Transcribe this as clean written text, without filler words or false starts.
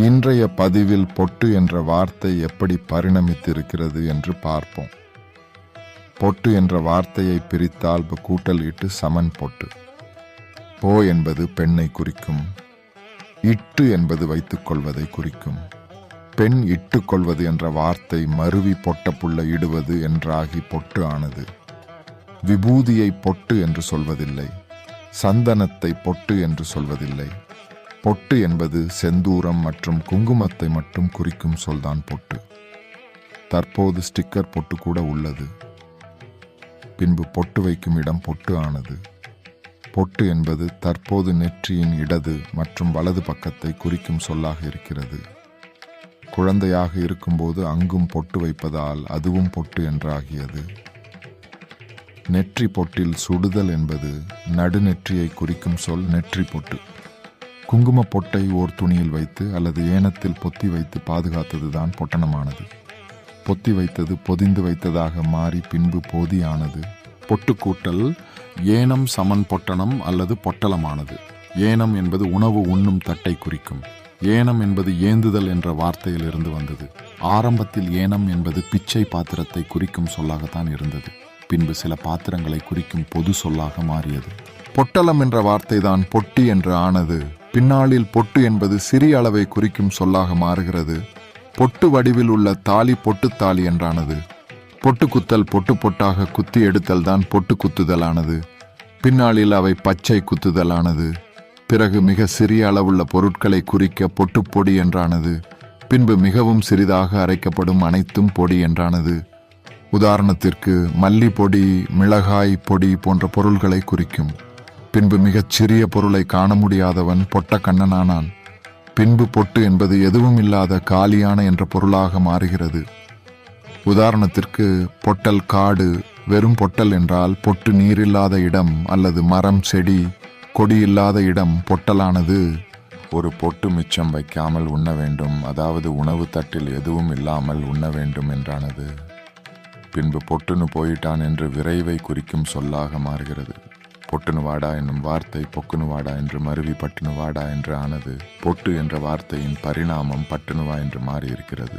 இன்றைய பதிவில் பொட்டு என்ற வார்த்தை எப்படி பரிணமித்திருக்கிறது என்று பார்ப்போம். பொட்டு என்ற வார்த்தையை பிரித்தால் கூட்டல் இட்டு சமன் பொட்டு. போ என்பது பெண்ணை குறிக்கும். இட்டு என்பது வைத்துக் கொள்வதை குறிக்கும். பெண் இட்டு கொள்வது என்ற வார்த்தை மருவி பொட்ட புள்ள இடுவது என்றாகி பொட்டு ஆனது. விபூதியை பொட்டு என்று சொல்வதில்லை. சந்தனத்தை பொட்டு என்று சொல்வதில்லை. பொட்டு என்பது செந்தூரம் மற்றும் குங்குமத்தை மட்டும் குறிக்கும் சொல்தான் பொட்டு. தற்போது ஸ்டிக்கர் பொட்டு கூட உள்ளது. பின்பு பொட்டு வைக்கும் இடம் பொட்டு ஆனது. பொட்டு என்பது தற்போது நெற்றியின் இடது மற்றும் வலது பக்கத்தை குறிக்கும் சொல்லாக இருக்கிறது. குழந்தையாக இருக்கும்போது அங்கும் பொட்டு வைப்பதால் அதுவும் பொட்டு என்றாகியது. நெற்றி பொட்டில் சுடுதல் என்பது நடுநெற்றியை குறிக்கும் சொல் நெற்றி பொட்டு. குங்கும பொட்டை ஓர் துணியில் வைத்து அல்லது ஏனத்தில் பொத்தி வைத்து பாதுகாத்ததுதான் பொட்டணமானது. பொத்தி வைத்தது பொதிந்து வைத்ததாக மாறி பின்பு போதியானது. பொட்டு கூட்டல் ஏனம் சமன் பொட்டணம் அல்லது பொட்டலமானது. ஏனம் என்பது உணவு உண்ணும் தட்டை குறிக்கும். ஏனம் என்பது ஏந்துதல் என்ற வார்த்தையிலிருந்து வந்தது. ஆரம்பத்தில் ஏனம் என்பது பிச்சை பாத்திரத்தை குறிக்கும் சொல்லாகத்தான் இருந்தது. பின்பு சில பாத்திரங்களை குறிக்கும் பொது சொல்லாக மாறியது. பொட்டலம் என்ற வார்த்தை தான் பொட்டி என்று ஆனது. பின்னாளில் பொட்டு என்பது சிறிய அளவை குறிக்கும் சொல்லாக மாறுகிறது. பொட்டு வடிவில் உள்ள தாலி பொட்டு தாலி என்றானது. பொட்டு குத்தல் பொட்டு பொட்டாக குத்தி எடுத்தல் தான் பொட்டு குத்துதலானது. பின்னாளில் அவை பச்சை குத்துதலானது. பிறகு மிக சிறிய அளவுள்ள பொருட்களை குறிக்க பொட்டு பொடி என்றானது. பின்பு மிகவும் சிறிதாக அரைக்கப்படும் அனைத்தும் பொடி என்றானது. உதாரணத்திற்கு மல்லி பொடி, மிளகாய் பொடி போன்ற பொருள்களை குறிக்கும். பின்பு மிகச் சிறிய பொருளை காண முடியாதவன் பொட்ட கண்ணனானான். பின்பு பொட்டு என்பது எதுவும் இல்லாத காலியான என்ற பொருளாக மாறுகிறது. உதாரணத்திற்கு பொட்டல் காடு. வெறும் பொட்டல் என்றால் பொட்டு நீரில்லாத இடம் அல்லது மரம் செடி கொடி இல்லாத இடம் பொட்டலானது. ஒரு பொட்டு மிச்சம் வைக்காமல் உண்ண வேண்டும், அதாவது உணவு தட்டில் எதுவும் இல்லாமல் உண்ண வேண்டும் என்றானது. பின்பு பொட்டுன்னு போயிட்டான் என்று விரைவை குறிக்கும் சொல்லாக மாறுகிறது. பொட்டுனு வாடா என்னும் வார்த்தை பொக்குனு வாடா என்று மருவி பட்டுனு வாடா என்று ஆனது. பொட்டு என்ற வார்த்தையின் பரிணாமம் பட்டுனுவா என்று மாறியிருக்கிறது.